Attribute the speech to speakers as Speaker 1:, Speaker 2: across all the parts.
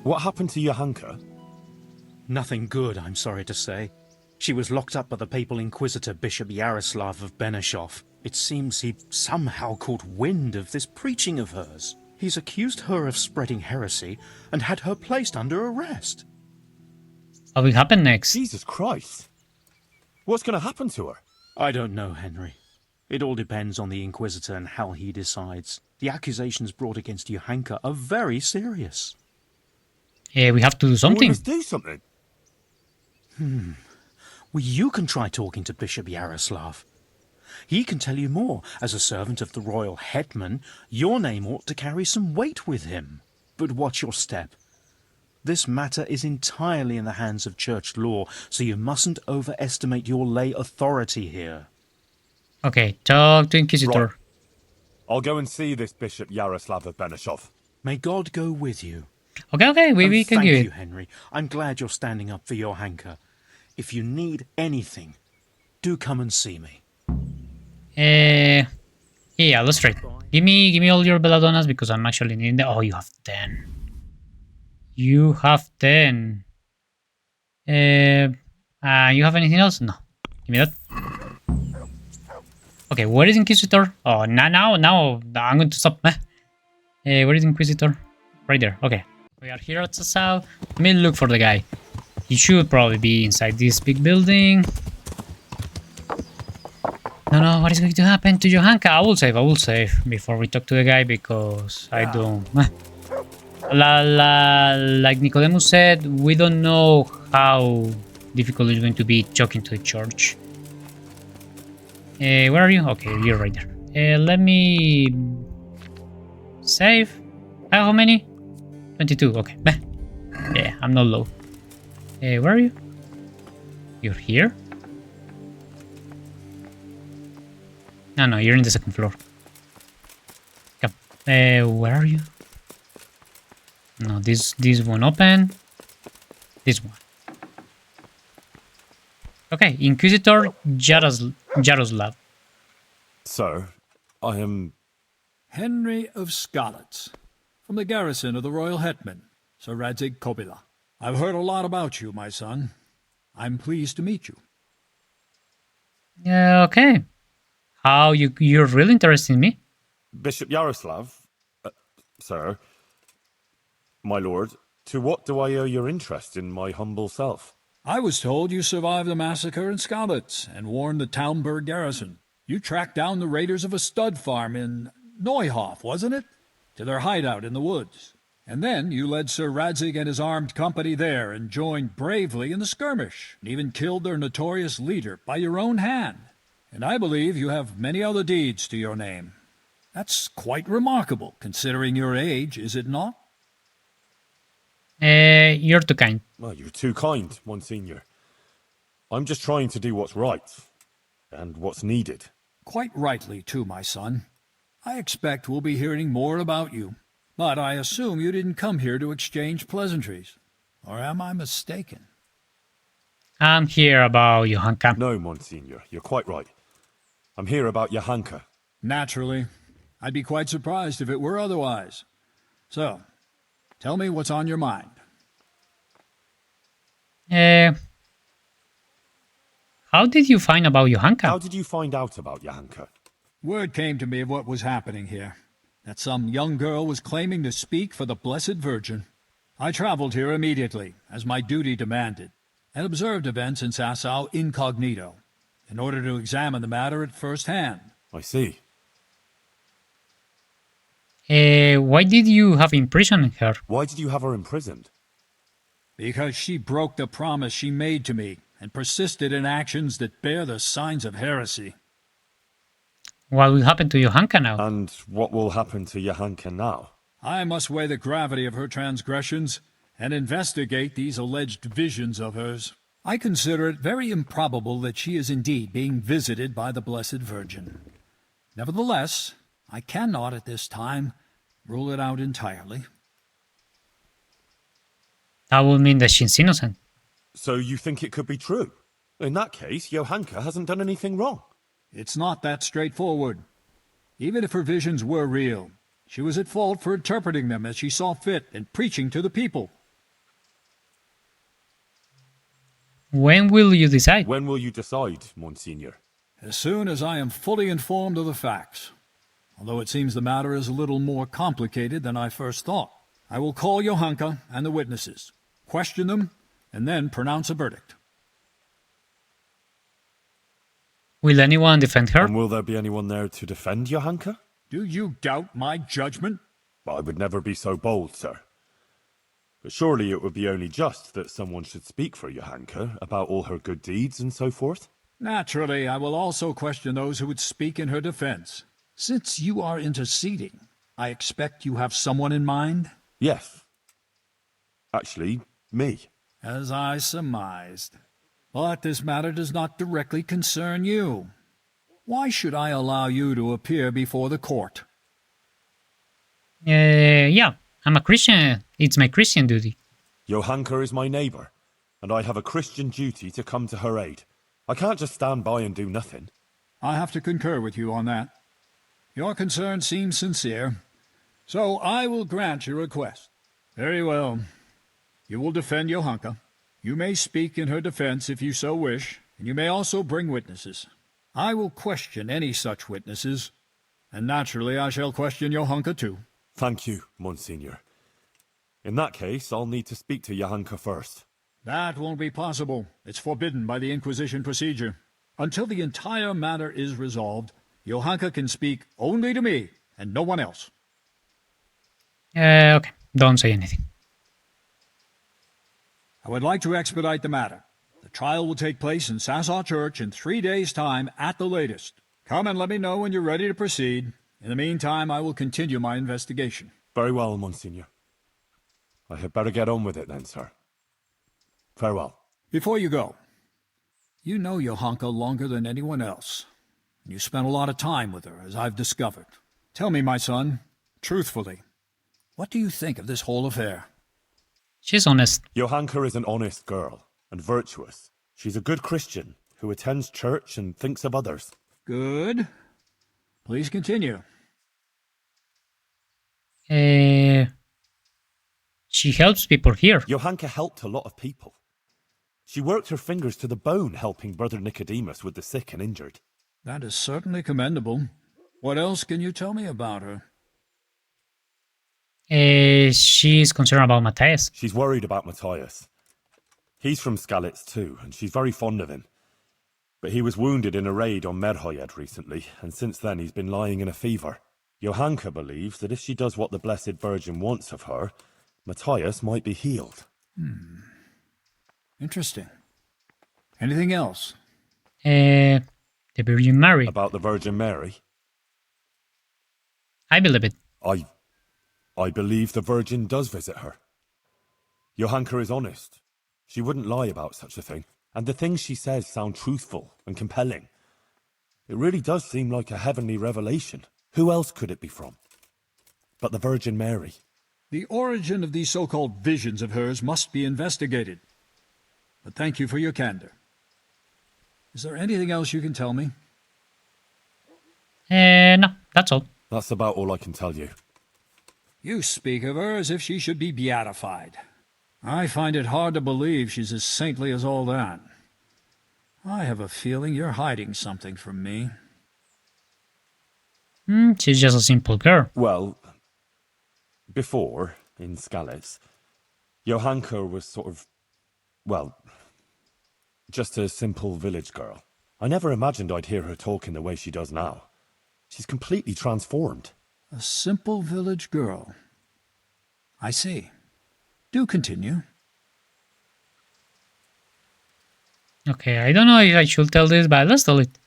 Speaker 1: What happened to Johanka?
Speaker 2: Nothing good, I'm sorry to say. She was locked up by the papal inquisitor Bishop Yaroslav of Benešov. It seems he somehow caught wind of this preaching of hers. He's accused her of spreading heresy and had her placed under arrest.
Speaker 3: What will happen next?
Speaker 1: Jesus Christ. What's going to happen to her?
Speaker 2: I don't know, Henry. It all depends on the inquisitor and how he decides. The accusations brought against Johanka are very serious.
Speaker 3: We have to do
Speaker 1: We
Speaker 3: something.
Speaker 1: must do something.
Speaker 2: Well, you can try talking to Bishop Yaroslav. He can tell you more. As a servant of the royal hetman, your name ought to carry some weight with him. But watch your step. This matter is entirely in the hands of church law, so you mustn't overestimate your lay authority here.
Speaker 3: Okay, talk to Inquisitor.
Speaker 1: Right. I'll go and see this Bishop Yaroslav of Benešov.
Speaker 2: May God go with you.
Speaker 3: Okay, we can
Speaker 2: thank
Speaker 3: give
Speaker 2: you,
Speaker 3: it.
Speaker 2: Henry. I'm glad you're standing up for Johanka. If you need anything, do come and see me.
Speaker 3: Yeah, let's trade. Give me all your belladonnas because I'm actually needing them. Oh, you have 10. You have 10. You have anything else? No. Give me that. Okay, where is Inquisitor? Oh, now I'm going to stop. Where is Inquisitor? Right there. Okay. We are here at the south. Let me look for the guy. He should probably be inside this big building. No, what is going to happen to Johanka? I will save before we talk to the guy because I don't... Like Nicodemus said, we don't know how difficult it's going to be talking to the church. Where are you? Okay, you're right there. Let me... Save. How many? 22, okay. Yeah, I'm not low. Where are you? You're here? No, you're in the second floor. Come. Where are you? No, this won't open. This one. Okay, Inquisitor Jaroslav.
Speaker 1: Sir, I am...
Speaker 4: Henry of Skalitz, from the garrison of the royal hetman, Sir Radzig Kobyla. I've heard a lot about you, my son. I'm pleased to meet you.
Speaker 3: Okay. How you're really interested in me?
Speaker 1: Bishop Yaroslav? Sir? My lord, to what do I owe your interest in my humble self?
Speaker 4: I was told you survived the massacre in Skalitz and warned the Talmberg garrison. You tracked down the raiders of a stud farm in Neuhof, wasn't it? To their hideout in the woods. And then you led Sir Radzig and his armed company there and joined bravely in the skirmish, and even killed their notorious leader by your own hand. And I believe you have many other deeds to your name. That's quite remarkable, considering your age, is it not?
Speaker 3: You're too kind.
Speaker 1: Well, you're too kind, Monsignor. I'm just trying to do what's right, and what's needed.
Speaker 4: Quite rightly, too, my son. I expect we'll be hearing more about you. But I assume you didn't come here to exchange pleasantries. Or am I mistaken?
Speaker 3: I'm here about Johanka.
Speaker 1: No, Monsignor, you're quite right. I'm here about Johanka.
Speaker 4: Naturally. I'd be quite surprised if it were otherwise. So, tell me what's on your mind.
Speaker 3: How did you find about Johanka?
Speaker 1: How did you find out about Johanka?
Speaker 4: Word came to me of what was happening here. That some young girl was claiming to speak for the Blessed Virgin. I traveled here immediately, as my duty demanded, and observed events in Sasau incognito, in order to examine the matter at first hand.
Speaker 1: I see.
Speaker 3: Why did you have imprisoned her?
Speaker 1: Why did you have her imprisoned?
Speaker 4: Because she broke the promise she made to me, and persisted in actions that bear the signs of heresy.
Speaker 3: What will happen to Johanka now?
Speaker 1: And what will happen to Johanka now?
Speaker 4: I must weigh the gravity of her transgressions and investigate these alleged visions of hers. I consider it very improbable that she is indeed being visited by the Blessed Virgin. Nevertheless, I cannot at this time rule it out entirely.
Speaker 3: That would mean that she's innocent.
Speaker 1: So you think it could be true? In that case, Johanka hasn't done anything wrong.
Speaker 4: It's not that straightforward. Even if her visions were real, she was at fault for interpreting them as she saw fit and preaching to the people.
Speaker 3: When will you decide?
Speaker 1: When will you decide, Monsignor?
Speaker 4: As soon as I am fully informed of the facts. Although it seems the matter is a little more complicated than I first thought. I will call Johanka and the witnesses, question them, and then pronounce a verdict.
Speaker 3: Will anyone defend her?
Speaker 1: And will there be anyone there to defend Johanka?
Speaker 4: Do you doubt my judgment?
Speaker 1: I would never be so bold, sir. But surely it would be only just that someone should speak for Johanka about all her good deeds and so forth.
Speaker 4: Naturally, I will also question those who would speak in her defense. Since you are interceding, I expect you have someone in mind?
Speaker 1: Yes. Actually, me.
Speaker 4: As I surmised. But this matter does not directly concern you. Why should I allow you to appear before the court?
Speaker 3: Yeah, I'm a Christian. It's my Christian duty.
Speaker 1: Johanka is my neighbour, and I have a Christian duty to come to her aid. I can't just stand by and do nothing.
Speaker 4: I have to concur with you on that. Your concern seems sincere, so I will grant your request. Very well. You will defend Johanka. You may speak in her defense if you so wish, and you may also bring witnesses. I will question any such witnesses, and naturally I shall question Johanka too.
Speaker 1: Thank you, Monsignor. In that case, I'll need to speak to Johanka first.
Speaker 4: That won't be possible. It's forbidden by the Inquisition procedure. Until the entire matter is resolved, Johanka can speak only to me and no one else.
Speaker 3: Okay, don't say anything.
Speaker 4: I would like to expedite the matter. The trial will take place in Sassaw Church in 3 days' time at the latest. Come and let me know when you're ready to proceed. In the meantime, I will continue my investigation.
Speaker 1: Very well, Monsignor. I had better get on with it then, sir. Farewell.
Speaker 4: Before you go, you know Johanka longer than anyone else. You spent a lot of time with her, as I've discovered. Tell me, my son, truthfully, what do you think of this whole affair?
Speaker 3: She's honest.
Speaker 1: Johanka is an honest girl and virtuous. She's a good Christian who attends church and thinks of others.
Speaker 4: Good. Please continue.
Speaker 3: She helps people here.
Speaker 1: Johanka helped a lot of people. She worked her fingers to the bone helping Brother Nicodemus with the sick and injured.
Speaker 4: That is certainly commendable. What else can you tell me about her?
Speaker 3: She's concerned about Matthias.
Speaker 1: She's worried about Matthias. He's from Skalitz too, and she's very fond of him. But he was wounded in a raid on Merhojed recently, and since then he's been lying in a fever. Johanka believes that if she does what the Blessed Virgin wants of her, Matthias might be healed.
Speaker 4: Interesting. Anything else?
Speaker 3: The Virgin Mary.
Speaker 1: About the Virgin Mary?
Speaker 3: I believe it.
Speaker 1: I believe the Virgin does visit her. Johanka is honest. She wouldn't lie about such a thing. And the things she says sound truthful and compelling. It really does seem like a heavenly revelation. Who else could it be from? But the Virgin Mary.
Speaker 4: The origin of these so-called visions of hers must be investigated. But thank you for your candor. Is there anything else you can tell me?
Speaker 3: No, that's all.
Speaker 1: That's about all I can tell you.
Speaker 4: You speak of her as if she should be beatified. I find it hard to believe she's as saintly as all that. I have a feeling you're hiding something from me.
Speaker 3: She's just a simple girl.
Speaker 1: Well, before, in Skalitz, Johanka was sort of, well, just a simple village girl. I never imagined I'd hear her talking the way she does now. She's completely transformed.
Speaker 4: A simple village girl. I see. Do continue.
Speaker 3: Okay, I don't know if I should tell this, but let's tell it.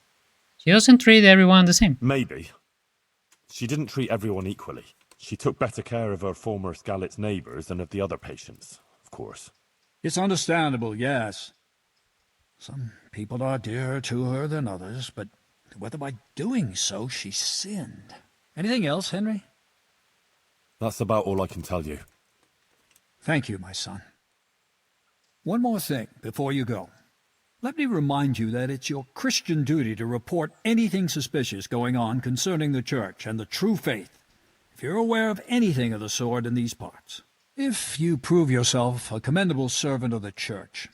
Speaker 3: She doesn't treat everyone the same.
Speaker 1: Maybe. She didn't treat everyone equally. She took better care of her former Skalitz neighbours than of the other patients, of course.
Speaker 4: It's understandable, yes. Some people are dearer to her than others, but whether by doing so she sinned. Anything else, Henry?
Speaker 1: That's about all I can tell you.
Speaker 4: Thank you, my son. One more thing before you go. Let me remind you that it's your Christian duty to report anything suspicious going on concerning the Church and the true faith, if you're aware of anything of the sort in these parts. If you prove yourself a commendable servant of the Church,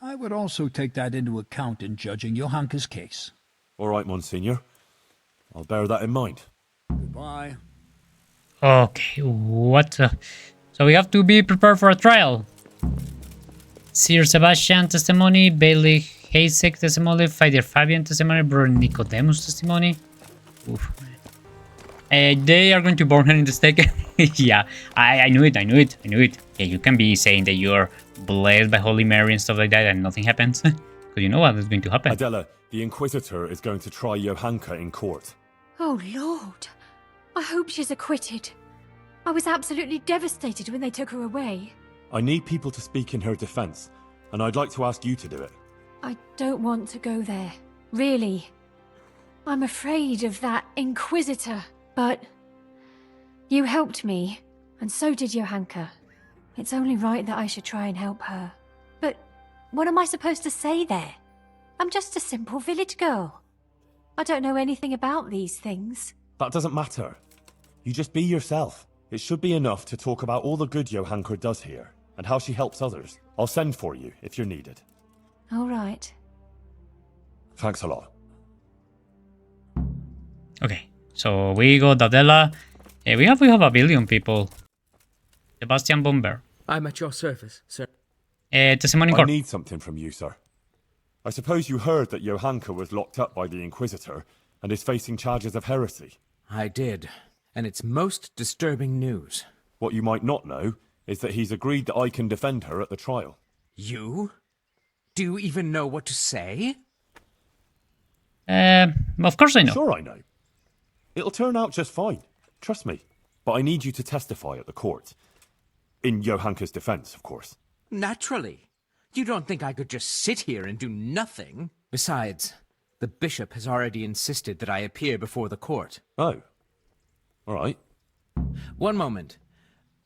Speaker 4: I would also take that into account in judging Johanka's case.
Speaker 1: All right, Monsignor. I'll bear that in mind.
Speaker 4: Goodbye.
Speaker 3: Okay, what? So we have to be prepared for a trial. Sir Sebastian testimony, Bailey Hasek testimony, Father Fabian testimony, Brother Nicodemus testimony. Oof. They are going to burn her in the stake. Yeah, I knew it. Yeah, you can be saying that you're blessed by Holy Mary and stuff like that and nothing happens. Because you know what is going to happen.
Speaker 1: Adela, the Inquisitor is going to try Johanka in court.
Speaker 5: Oh, Lord. I hope she's acquitted. I was absolutely devastated when they took her away.
Speaker 1: I need people to speak in her defense, and I'd like to ask you to do it.
Speaker 5: I don't want to go there. Really. I'm afraid of that inquisitor. But you helped me, and so did Johanka. It's only right that I should try and help her. But what am I supposed to say there? I'm just a simple village girl. I don't know anything about these things.
Speaker 1: That doesn't matter. You just be yourself. It should be enough to talk about all the good Johanka does here, and how she helps others. I'll send for you if you're needed.
Speaker 5: All right.
Speaker 1: Thanks a lot.
Speaker 3: Okay, so we got Adela. We have a billion people. Sebastian Bomber.
Speaker 6: I'm at your service, sir.
Speaker 3: Testimony
Speaker 1: I
Speaker 3: court.
Speaker 1: need something from you, sir. I suppose you heard that Johanka was locked up by the Inquisitor and is facing charges of heresy.
Speaker 6: I did, and it's most disturbing news.
Speaker 1: What you might not know is that he's agreed that I can defend her at the trial.
Speaker 6: You? Do you even know what to say?
Speaker 3: Of course I know.
Speaker 1: Sure I know. It'll turn out just fine. Trust me. But I need you to testify at the court. In Johanka's defense, of course.
Speaker 6: Naturally. You don't think I could just sit here and do nothing? Besides, the bishop has already insisted that I appear before the court.
Speaker 1: Oh. All right.
Speaker 6: One moment.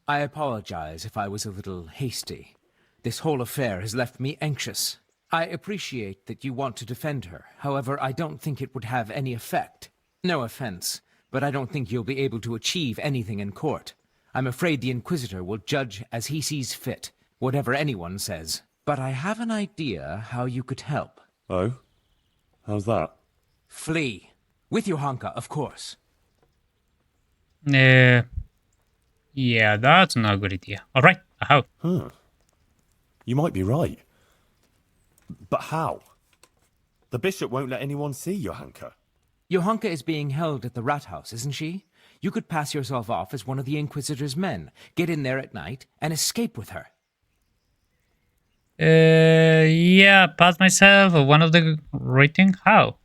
Speaker 6: I apologize if I was a little hasty. This whole affair has left me anxious. I appreciate that you want to defend her. However, I don't think it would have any effect. No offense, but I don't think you'll be able to achieve anything in court. I'm afraid the Inquisitor will judge as he sees fit, whatever anyone says. But I have an idea how you could help.
Speaker 1: Oh? How's that?
Speaker 6: Flee. With Johanka, of course.
Speaker 3: Yeah, that's not a good idea. Alright, how?
Speaker 1: You might be right. But how? The bishop won't let anyone see Johanka.
Speaker 6: Johanka is being held at the rat house, isn't she? You could pass yourself off as one of the Inquisitor's men, get in there at night, and escape with her.
Speaker 3: Yeah, pass myself or one of the rating? How?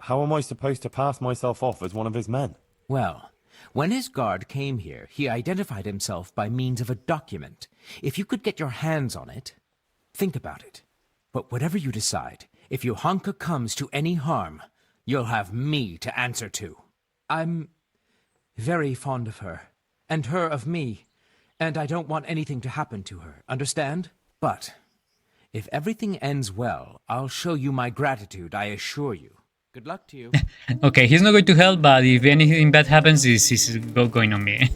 Speaker 1: How am I supposed to pass myself off as one of his men?
Speaker 6: Well, when his guard came here, he identified himself by means of a document. If you could get your hands on it, think about it. But whatever you decide, if Johanka comes to any harm, you'll have me to answer to. I'm very fond of her, and her of me, and I don't want anything to happen to her, understand? But if everything ends well, I'll show you my gratitude, I assure you. Good luck to you.
Speaker 3: Okay, he's not going to help, but if anything bad happens, he's going on me.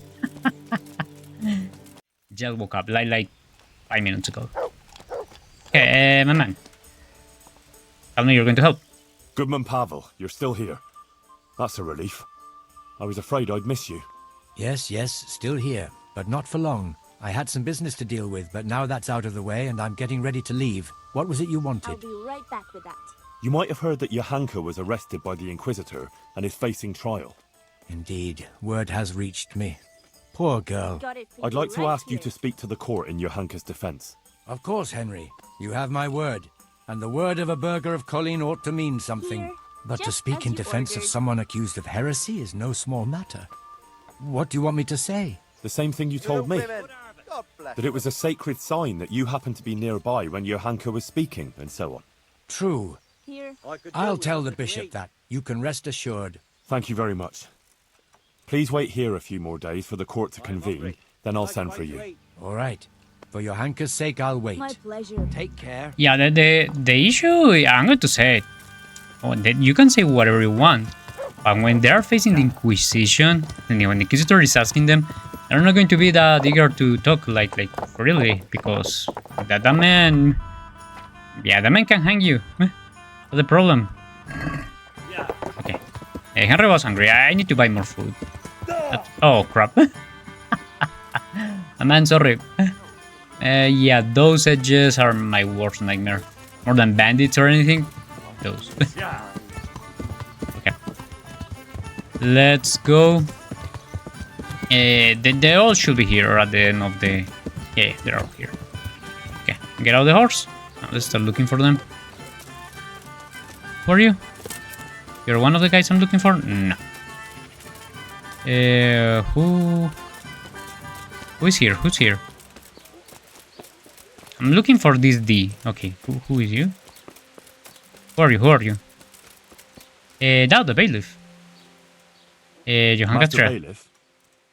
Speaker 3: Just woke up, like 5 minutes ago. Okay, my man. Tell me you're going to help.
Speaker 1: Goodman Pavel, you're still here. That's a relief. I was afraid I'd miss you.
Speaker 7: Yes, still here, but not for long. I had some business to deal with, but now that's out of the way and I'm getting ready to leave. What was it you wanted?
Speaker 8: I'll be right back with that.
Speaker 1: You might have heard that Johanka was arrested by the Inquisitor and is facing trial.
Speaker 7: Indeed, word has reached me. Poor girl.
Speaker 8: Got it for
Speaker 1: I'd like to
Speaker 8: right
Speaker 1: ask you
Speaker 8: here.
Speaker 1: to speak to the court in Johanka's defense.
Speaker 7: Of course, Henry. You have my word. And the word of a burgher of Colleen ought to mean something.
Speaker 8: Here,
Speaker 7: But to
Speaker 8: just
Speaker 7: speak
Speaker 8: as
Speaker 7: in
Speaker 8: you
Speaker 7: defense of
Speaker 8: ordered.
Speaker 7: someone accused of heresy is no small matter. What do you want me to say?
Speaker 1: The same thing you told me. That it was a sacred sign that you happened to be nearby when Johanka was speaking, and so on.
Speaker 7: True.
Speaker 8: Here.
Speaker 7: I'll tell the bishop that. You can rest assured.
Speaker 1: Thank you very much. Please wait here a few more days for the court to convene, then I'll send for you.
Speaker 7: All right. For Johanka's sake, I'll wait.
Speaker 8: My pleasure.
Speaker 7: Take care.
Speaker 3: Yeah, the issue, I'm going to say it. Oh, you can say whatever you want, but when they are facing the Inquisition, and when the Inquisitor is asking them, they're not going to be that eager to talk like really, because that man Yeah, the man can hang you. What's the problem? Okay. Henry was hungry. I need to buy more food. Oh, crap. Man, sorry. Yeah, those edges are my worst nightmare. More than bandits or anything. Those. Okay. Let's go. They all should be here at the end of the... Yeah, they're all here. Okay, get out the horse. Now let's start looking for them. Who are you? You're one of the guys I'm looking for? No. Who is here? Who's here? I'm looking for this D. Okay, who is you? Who are you? Who are you? Now the bailiff. Johanka.
Speaker 1: Master Bailiff,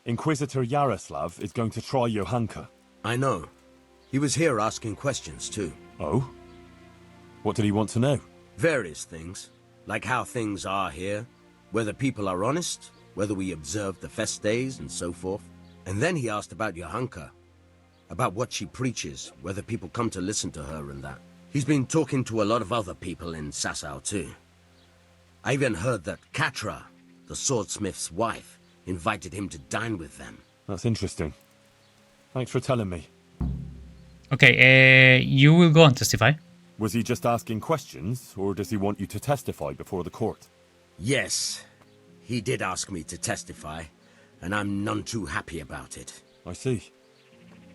Speaker 1: Inquisitor Yaroslav is going to try Johanka.
Speaker 8: I know. He was here asking questions, too.
Speaker 1: Oh? What did he want to know?
Speaker 8: Various things, like how things are here, whether people are honest, whether we observe the fest days, and so forth. And then he asked about Johanka, about what she preaches, whether people come to listen to her and that. He's been talking to a lot of other people in Sasau, too. I even heard that Katra, the swordsmith's wife, invited him to dine with them.
Speaker 1: That's interesting. Thanks for telling me.
Speaker 3: Okay, you will go and testify.
Speaker 1: Was he just asking questions, or does he want you to testify before the court?
Speaker 8: Yes, he did ask me to testify, and I'm none too happy about it.
Speaker 1: I see.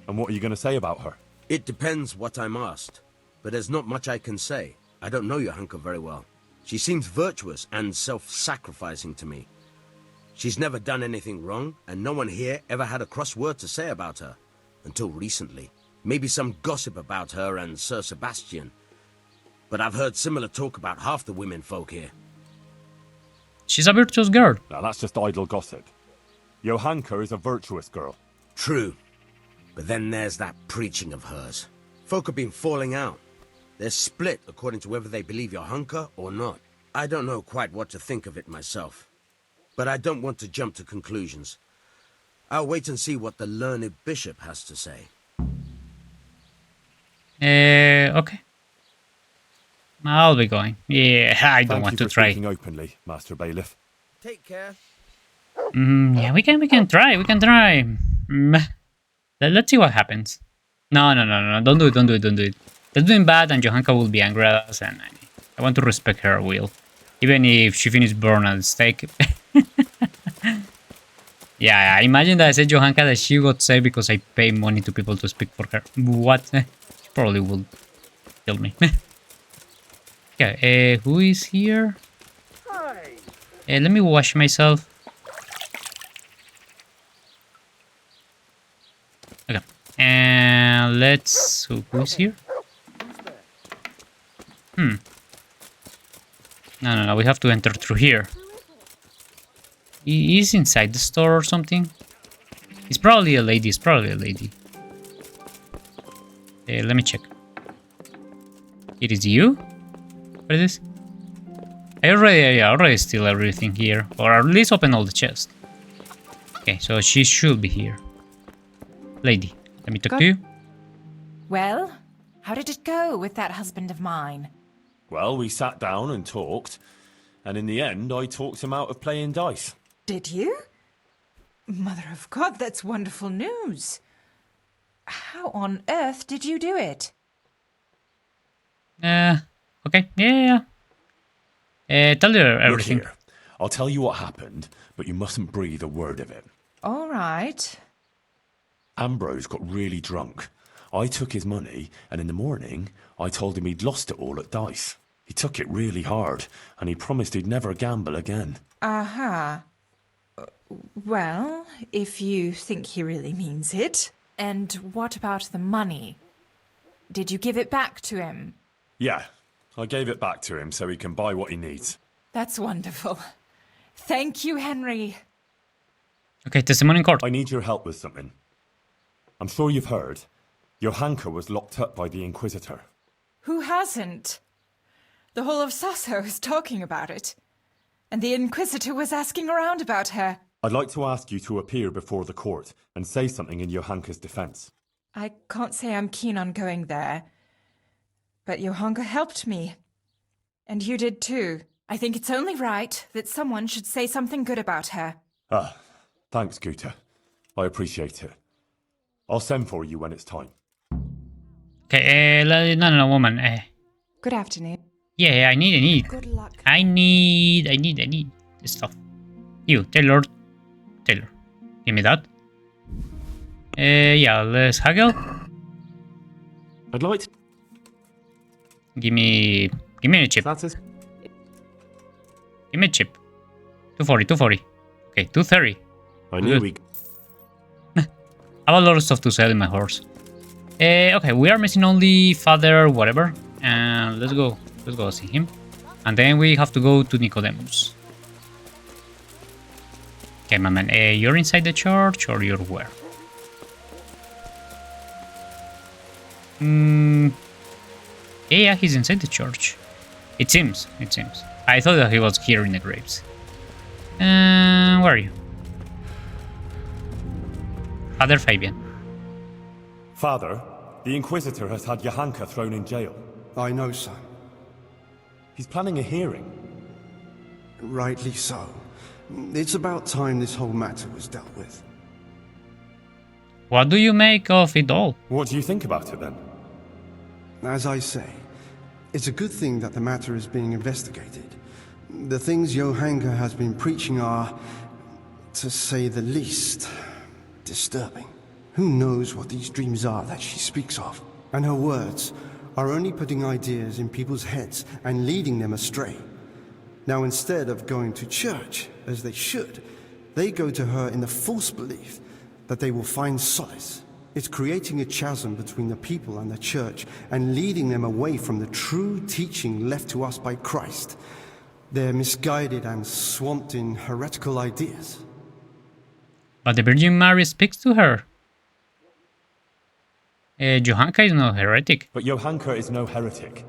Speaker 1: And what are you going to say about her?
Speaker 8: It depends what I'm asked, but there's not much I can say. I don't know Johanka very well. She seems virtuous and self-sacrificing to me. She's never done anything wrong, and no one here ever had a cross word to say about her. Until recently. Maybe some gossip about her and Sir Sebastian. But I've heard similar talk about half the women folk here.
Speaker 3: She's a virtuous girl.
Speaker 1: Now that's just idle gossip. Johanka is a virtuous girl.
Speaker 8: True. But then there's that preaching of hers. Folk have been falling out. They're split according to whether they believe Johanka or not. I don't know quite what to think of it myself. But I don't want to jump to conclusions. I'll wait and see what the learned bishop has to say.
Speaker 3: Okay. I'll be going. Yeah, I don't want to try.
Speaker 1: Thank you for speaking openly, Master Bailiff.
Speaker 8: Take care.
Speaker 3: Yeah, we can try. Let's see what happens. No. Don't do it. They're doing bad, and Johanka will be angry at us, and I want to respect her will. Even if she finished burned at the stake. Yeah, I imagine that I said Johanka that she got saved because I pay money to people to speak for her. What? She probably will kill me. Okay, who is here? Let me wash myself. Okay, and let's... Who is here? No, we have to enter through here. He's inside the store or something. It's probably a lady. Let me check. It is you? What is this? I already steal everything here. Or at least open all the chests. Okay, so she should be here. Lady, let me talk to you.
Speaker 9: Well, how did it go with that husband of mine?
Speaker 1: Well, we sat down and talked, and in the end, I talked him out of playing dice.
Speaker 10: Did you? Mother of God, that's wonderful news. How on earth did you do it?
Speaker 3: Okay, yeah. Tell her everything.
Speaker 1: Look here. I'll tell you what happened, but you mustn't breathe a word of it.
Speaker 10: All right.
Speaker 1: Ambrose got really drunk. I took his money, and in the morning, I told him he'd lost it all at dice. He took it really hard, and he promised he'd never gamble again.
Speaker 10: Aha. Well, if you think he really means it.
Speaker 9: And what about the money? Did you give it back to him?
Speaker 1: Yeah, I gave it back to him so he can buy what he needs.
Speaker 9: That's wonderful. Thank you, Henry.
Speaker 3: Okay, testimony in court.
Speaker 1: I need your help with something. I'm sure you've heard. Johanka was locked up by the Inquisitor.
Speaker 10: Who hasn't? The whole of Sasau is talking about it. And the Inquisitor was asking around about her.
Speaker 1: I'd like to ask you to appear before the court and say something in Johanka's defense.
Speaker 10: I can't say I'm keen on going there. But Johanka helped me. And you did too. I think it's only right that someone should say something good about her.
Speaker 1: Ah, thanks, Guta. I appreciate it. I'll send for you when it's time.
Speaker 3: Okay, no, woman.
Speaker 10: Good afternoon.
Speaker 3: Yeah, I need.
Speaker 10: Good luck.
Speaker 3: I need this stuff. You, Taylor. Give me that. Yeah, let's haggle.
Speaker 11: I'd like to...
Speaker 3: Give me a chip.
Speaker 11: That's it.
Speaker 3: Give me a chip. 240. Okay, 230.
Speaker 11: I knew we...
Speaker 3: I have a lot of stuff to sell in my horse. Okay, we are missing only Father whatever. And let's go see him. And then we have to go to Nicodemus. Okay, my man, you're inside the church or you're where? Yeah, he's inside the church. It seems. I thought that he was here in the graves. Where are you? Father Fabian.
Speaker 1: Father, the Inquisitor has had Johanka thrown in jail.
Speaker 12: I know, son.
Speaker 1: He's planning a hearing.
Speaker 12: Rightly so. It's about time this whole matter was dealt with.
Speaker 3: What do you make of it all?
Speaker 1: What do you think about it then?
Speaker 12: As I say, it's a good thing that the matter is being investigated. The things Johanka has been preaching are, to say the least, disturbing. Who knows what these dreams are that she speaks of? And her words are only putting ideas in people's heads and leading them astray. Now, instead of going to church, as they should, they go to her in the false belief that they will find solace. It's creating a chasm between the people and the church and leading them away from the true teaching left to us by Christ. They're misguided and swamped in heretical ideas.
Speaker 3: But the Virgin Mary speaks to her. Johanka is no heretic.
Speaker 1: But Johanka is no heretic.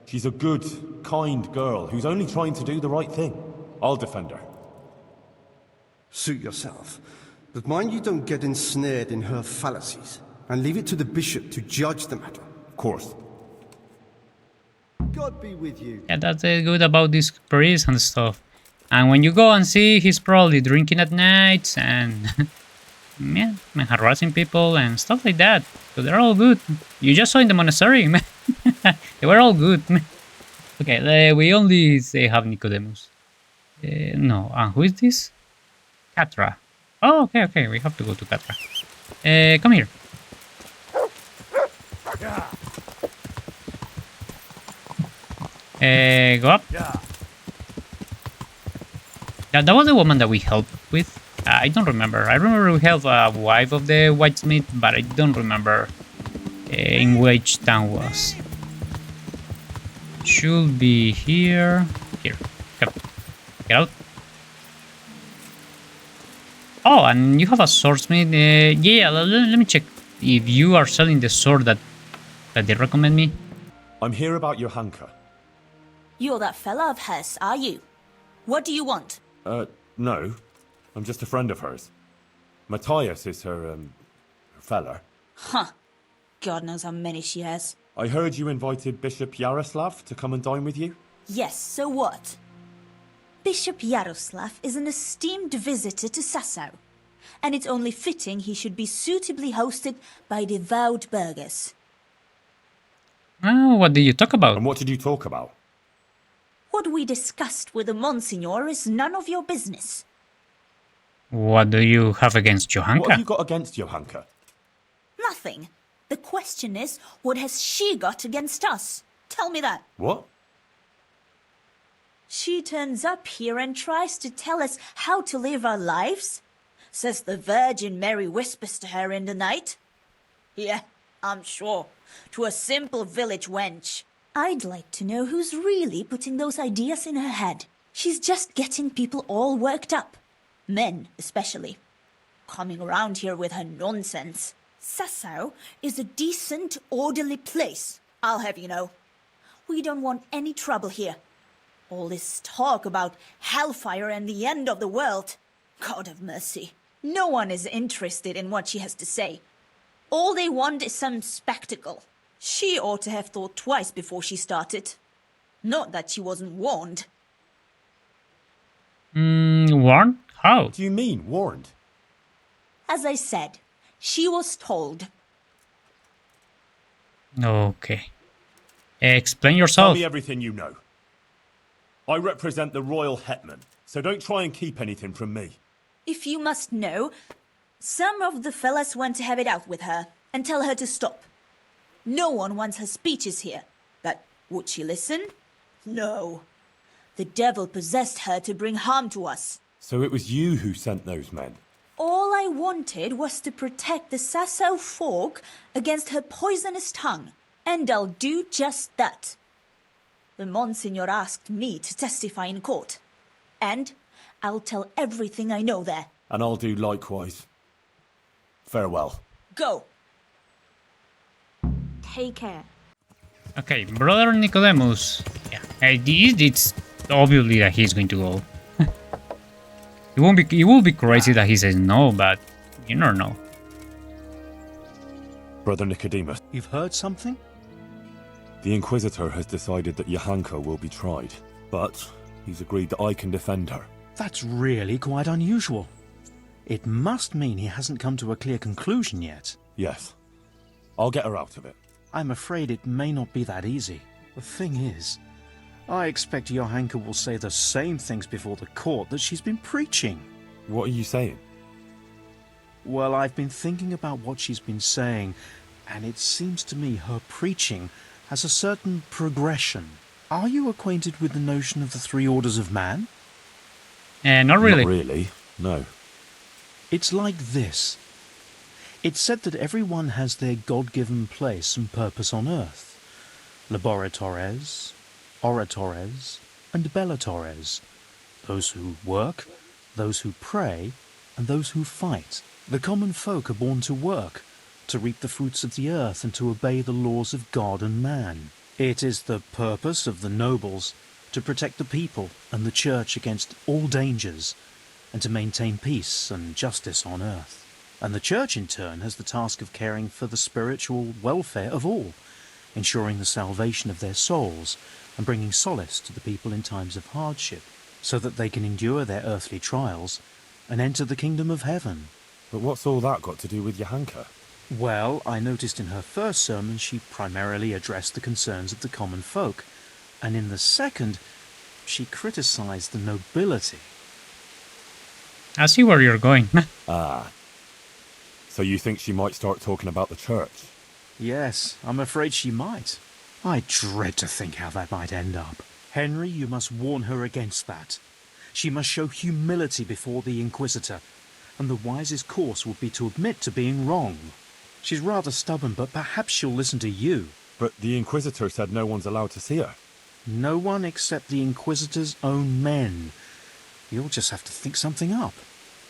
Speaker 1: She's a good, kind girl who's only trying to do the right thing. I'll defend her.
Speaker 12: Suit yourself. But mind you don't get ensnared in her fallacies, and leave it to the bishop to judge the matter.
Speaker 1: Of course.
Speaker 12: God be with you.
Speaker 3: Yeah, that's good about this priest and stuff. And when you go and see, he's probably drinking at nights and yeah, harassing people and stuff like that. So they're all good. You just saw in the monastery, man. They were all good. Okay, we only say have Nicodemus. No, who is this? Catra. Oh, okay, we have to go to Catra. Come here. Go up. Yeah, that was the woman that we helped with. I don't remember. I remember we helped a wife of the whitesmith, but I don't remember in which town was. Should be here. Here. Come. Get out. Oh, and you have a swordsmith. Yeah, let me check if you are selling the sword that they recommend me.
Speaker 1: I'm here about Johanka.
Speaker 13: You're that fella of hers, are you? What do you want?
Speaker 1: No. I'm just a friend of hers. Matthias is her fella.
Speaker 13: Huh. God knows how many she has.
Speaker 1: I heard you invited Bishop Yaroslav to come and dine with you?
Speaker 13: Yes, so what? Bishop Yaroslav is an esteemed visitor to Sasau, and it's only fitting he should be suitably hosted by devout burghers.
Speaker 3: Oh, what did you talk about?
Speaker 1: And what did you talk about?
Speaker 13: What we discussed with the Monsignor is none of your business.
Speaker 3: What do you have against Johanka?
Speaker 1: What have you got against Johanka?
Speaker 13: Nothing. The question is, what has she got against us? Tell me that.
Speaker 1: What?
Speaker 13: She turns up here and tries to tell us how to live our lives. Says the Virgin Mary whispers to her in the night. Yeah, I'm sure. To a simple village wench. I'd like to know who's really putting those ideas in her head. She's just getting people all worked up. Men, especially. Coming around here with her nonsense. Sasau is a decent, orderly place, I'll have you know. We don't want any trouble here. All this talk about hellfire and the end of the world. God have mercy. No one is interested in what she has to say. All they want is some spectacle. She ought to have thought twice before she started. Not that she wasn't warned.
Speaker 3: Warned? How?
Speaker 1: What do you mean, warned?
Speaker 13: As I said, she was told.
Speaker 3: Okay. Explain
Speaker 1: Tell
Speaker 3: yourself.
Speaker 1: me everything you know. I represent the royal hetman, so don't try and keep anything from me.
Speaker 13: If you must know, some of the fellas want to have it out with her and tell her to stop. No one wants her speeches here. But would she listen? No. The devil possessed her to bring harm to us.
Speaker 1: So it was you who sent those men?
Speaker 13: All I wanted was to protect the Sasso folk against her poisonous tongue, and I'll do just that. The Monsignor asked me to testify in court, and I'll tell everything I know there.
Speaker 1: And I'll do likewise. Farewell.
Speaker 13: Go.
Speaker 5: Take care.
Speaker 3: Okay, Brother Nicodemus. Yeah, it's obviously that he's going to go. It will be crazy that he says no, but you never know.
Speaker 1: Brother Nicodemus,
Speaker 2: You've heard something?
Speaker 1: the Inquisitor has decided that Johanka will be tried, but he's agreed that I can defend her.
Speaker 2: That's really quite unusual. It must mean he hasn't come to a clear conclusion yet.
Speaker 1: Yes. I'll get her out of it.
Speaker 2: I'm afraid it may not be that easy. The thing is, I expect Johanka will say the same things before the court that she's been preaching.
Speaker 1: What are you saying?
Speaker 2: Well, I've been thinking about what she's been saying, and it seems to me her preaching has a certain progression. Are you acquainted with the notion of the three orders of man?
Speaker 3: Not really.
Speaker 1: Not really, no.
Speaker 2: It's like this. It's said that everyone has their God-given place and purpose on earth. Laboratores, oratores, and bellatores. Those who work, those who pray, and those who fight. The common folk are born to work, to reap the fruits of the earth and to obey the laws of God and man. It is the purpose of the nobles to protect the people and the church against all dangers and to maintain peace and justice on earth. And the church in turn has the task of caring for the spiritual welfare of all, ensuring the salvation of their souls and bringing solace to the people in times of hardship so that they can endure their earthly trials and enter the kingdom of heaven.
Speaker 1: But what's all that got to do with Johanka?
Speaker 2: Well, I noticed in her first sermon she primarily addressed the concerns of the common folk, and in the second, she criticized the nobility.
Speaker 3: I see where you're going.
Speaker 1: Ah. So you think she might start talking about the church?
Speaker 2: Yes, I'm afraid she might. I dread to think how that might end up. Henry, you must warn her against that. She must show humility before the Inquisitor, and the wisest course would be to admit to being wrong. She's rather stubborn, but perhaps she'll listen to you.
Speaker 1: But the Inquisitor said no one's allowed to see her.
Speaker 2: No one except the Inquisitor's own men. You'll just have to think something up.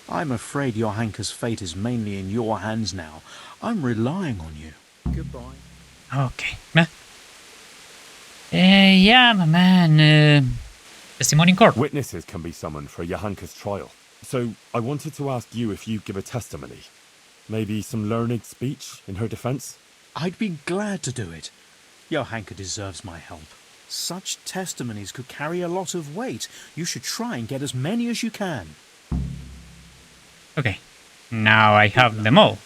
Speaker 2: I'm afraid Johanka's fate is mainly in your hands now. I'm relying on you. Goodbye.
Speaker 3: Okay. Yeah, my man. Testimony in court.
Speaker 1: Witnesses can be summoned for Johanka's trial. So I wanted to ask you if you give a testimony. Maybe some learned speech in her defense?
Speaker 2: I'd be glad to do it. Johanka deserves my help. Such testimonies could carry a lot of weight. You should try and get as many as you can.
Speaker 3: Okay. Now I have them all.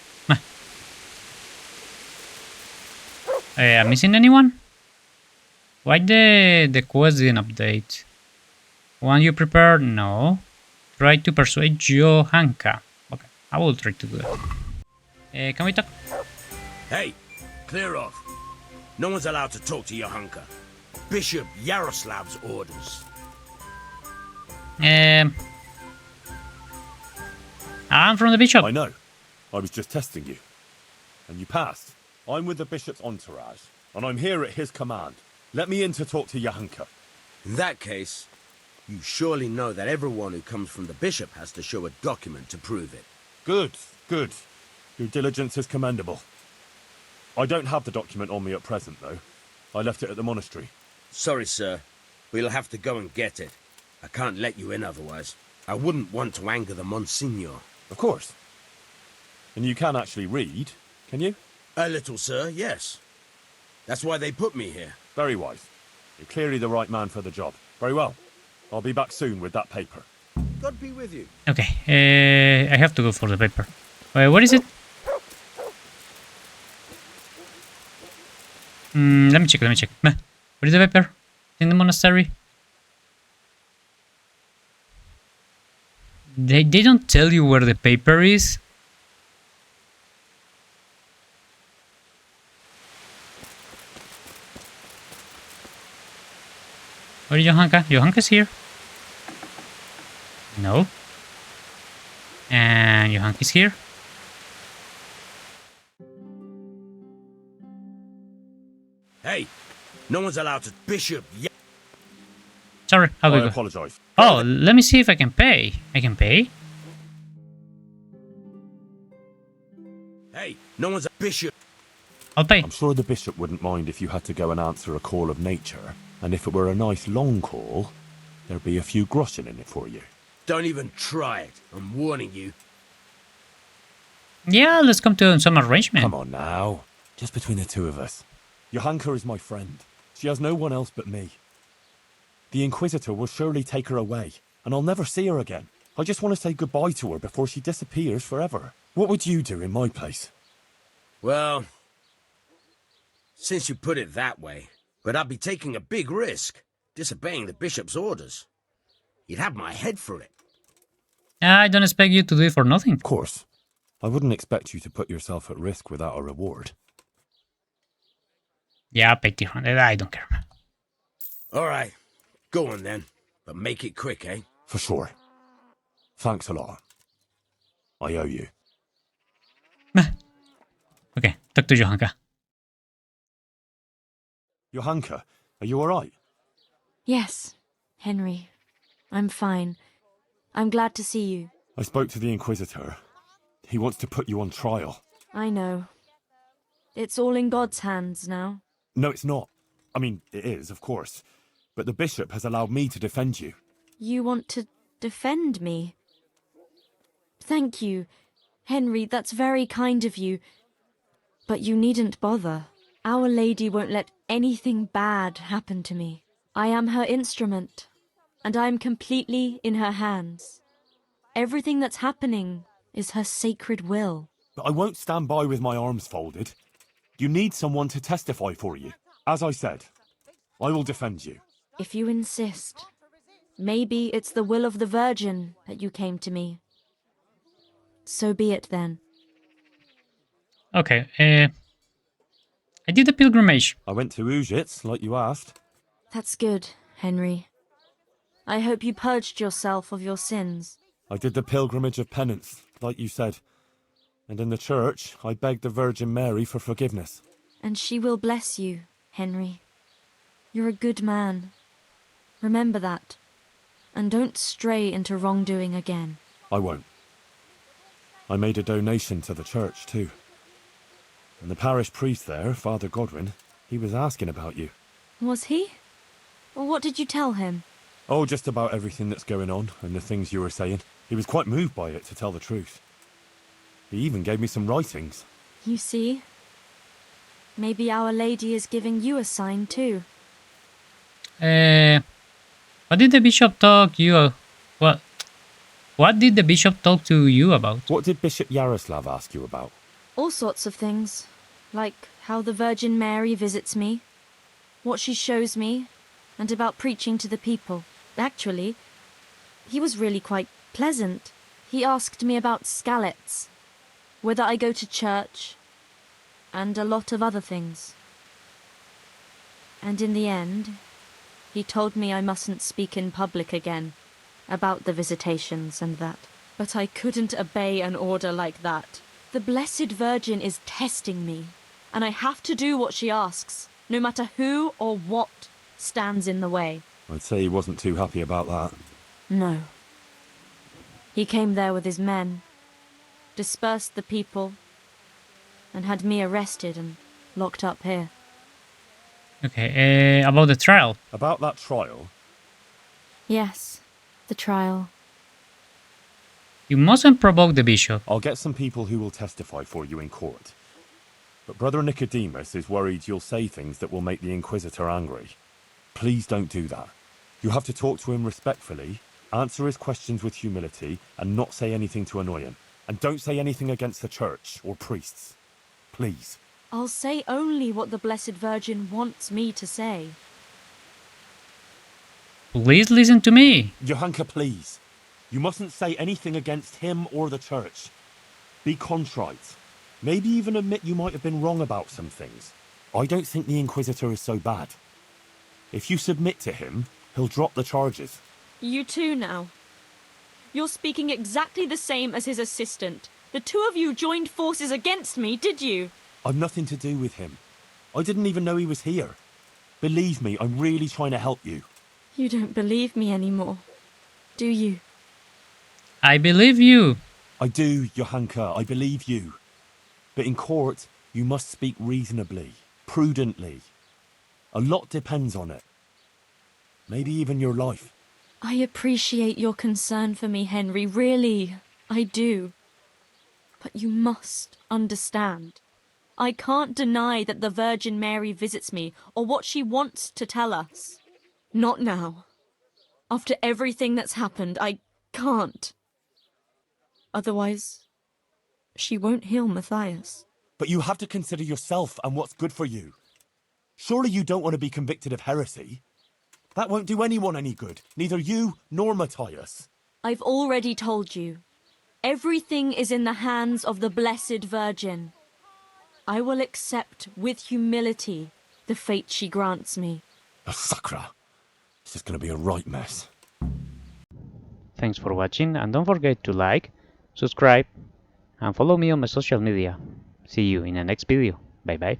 Speaker 3: I'm missing anyone? Why the quest didn't update? One you prepared? No. Try to persuade Johanka. Okay, I will try to do that. Can we talk?
Speaker 8: Hey, clear off. No one's allowed to talk to Johanka. Bishop Yaroslav's orders.
Speaker 3: I'm from the bishop.
Speaker 1: I know. I was just testing you. And you passed. I'm with the bishop's entourage, and I'm here at his command. Let me in to talk to Johanka.
Speaker 8: In that case, you surely know that everyone who comes from the bishop has to show a document to prove it.
Speaker 1: Good, good. Your diligence is commendable. I don't have the document on me at present, though. I left it at the monastery.
Speaker 8: Sorry, sir. We'll have to go and get it. I can't let you in otherwise. I wouldn't want to anger the Monsignor.
Speaker 1: Of course. And you can actually read, can you?
Speaker 8: A little, sir, yes. That's why they put me here.
Speaker 1: Very wise. You're clearly the right man for the job. Very well. I'll be back soon with that paper.
Speaker 8: God be with you.
Speaker 3: Okay, I have to go for the paper. What is it? Let me check. What is the paper? In the monastery? They don't tell you where the paper is. Where is Johanka? Johanka's here. No. And Johanka's here.
Speaker 8: Hey, no one's allowed to... Bishop, yeah.
Speaker 3: Sorry, how do we
Speaker 1: I
Speaker 3: go?
Speaker 1: apologize.
Speaker 3: Oh, let me see if I can pay. I can pay?
Speaker 8: Hey, no one's a bishop.
Speaker 3: I'll pay.
Speaker 1: I'm sure the bishop wouldn't mind if you had to go and answer a call of nature. And if it were a nice long call, there'd be a few groschen in it for you.
Speaker 8: Don't even try it. I'm warning you.
Speaker 3: Yeah, let's come to some arrangement.
Speaker 1: Come on now. Just between the two of us. Johanka is my friend. She has no one else but me. The inquisitor will surely take her away, and I'll never see her again. I just want to say goodbye to her before she disappears forever. What would you do in my place?
Speaker 8: Well, since you put it that way, but I'd be taking a big risk, disobeying the bishop's orders. You'd have my head for it.
Speaker 3: I don't expect you to do it for nothing.
Speaker 1: Of course. I wouldn't expect you to put yourself at risk without a reward.
Speaker 3: Yeah, I'll pay 200. I don't care.
Speaker 8: All right, go on then, but make it quick, eh?
Speaker 1: For sure. Thanks a lot. I owe you.
Speaker 3: Okay, talk to Johanka.
Speaker 1: Johanka, are you alright?
Speaker 14: Yes, Henry. I'm fine. I'm glad to see you.
Speaker 1: I spoke to the inquisitor. He wants to put you on trial.
Speaker 14: I know. It's all in God's hands now.
Speaker 1: No, it's not. I mean, it is, of course. But the bishop has allowed me to defend you.
Speaker 14: You want to defend me? Thank you, Henry, that's very kind of you. But you needn't bother. Our Lady won't let anything bad happen to me. I am her instrument, and I am completely in her hands. Everything that's happening is her sacred will.
Speaker 1: But I won't stand by with my arms folded. You need someone to testify for you. As I said, I will defend you.
Speaker 14: If you insist. Maybe it's the will of the Virgin that you came to me. So be it then.
Speaker 3: Okay, I did the pilgrimage.
Speaker 1: I went to Ujits, like you asked.
Speaker 14: That's good, Henry. I hope you purged yourself of your sins.
Speaker 1: I did the pilgrimage of penance, like you said. And in the church, I begged the Virgin Mary for forgiveness.
Speaker 14: And she will bless you, Henry. You're a good man. Remember that. And don't stray into wrongdoing again.
Speaker 1: I won't. I made a donation to the church, too. And the parish priest there, Father Godwin, he was asking about you.
Speaker 14: Was he? Well, what did you tell him?
Speaker 1: Oh, just about everything that's going on and the things you were saying. He was quite moved by it, to tell the truth. He even gave me some writings.
Speaker 14: You see? Maybe Our Lady is giving you a sign too.
Speaker 3: What did the bishop talk you? What did the bishop talk to you about?
Speaker 1: What did Bishop Yaroslav ask you about?
Speaker 14: All sorts of things. Like how the Virgin Mary visits me, what she shows me, and about preaching to the people. Actually, he was really quite pleasant. He asked me about Skalitz, whether I go to church, and a lot of other things. And in the end, he told me I mustn't speak in public again about the visitations and that. But I couldn't obey an order like that. The Blessed Virgin is testing me, and I have to do what she asks, no matter who or what stands in the way.
Speaker 1: I'd say he wasn't too happy about that.
Speaker 14: No. He came there with his men, dispersed the people, and had me arrested and locked up here.
Speaker 3: Okay, about the trial.
Speaker 1: About that trial?
Speaker 14: Yes, the trial.
Speaker 3: You mustn't provoke the bishop.
Speaker 1: I'll get some people who will testify for you in court. But Brother Nicodemus is worried you'll say things that will make the Inquisitor angry. Please don't do that. You have to talk to him respectfully, answer his questions with humility, and not say anything to annoy him. And don't say anything against the church or priests. Please.
Speaker 14: I'll say only what the Blessed Virgin wants me to say.
Speaker 3: Please listen to me.
Speaker 1: Johanka, please. You mustn't say anything against him or the church. Be contrite. Maybe even admit you might have been wrong about some things. I don't think the Inquisitor is so bad. If you submit to him, he'll drop the charges.
Speaker 14: You too now. You're speaking exactly the same as his assistant. The two of you joined forces against me, did you?
Speaker 1: I've nothing to do with him. I didn't even know he was here. Believe me, I'm really trying to help you.
Speaker 14: You don't believe me anymore, do you?
Speaker 3: I believe you.
Speaker 1: I do, Johanka, I believe you. But in court, you must speak reasonably, prudently. A lot depends on it. Maybe even your life.
Speaker 14: I appreciate your concern for me, Henry, really, I do. But you must understand. I can't deny that the Virgin Mary visits me, or what she wants to tell us. Not now. After everything that's happened, I can't. Otherwise, she won't heal Matthias.
Speaker 1: But you have to consider yourself and what's good for you. Surely you don't want to be convicted of heresy? That won't do anyone any good, neither you nor Matthias.
Speaker 14: I've already told you. Everything is in the hands of the Blessed Virgin. I will accept with humility the fate she grants me.
Speaker 1: Oh, Sacra. This is going to be a right mess.
Speaker 3: Thanks for watching, and don't forget to like, subscribe, and follow me on my social media. See you in the next video. Bye bye.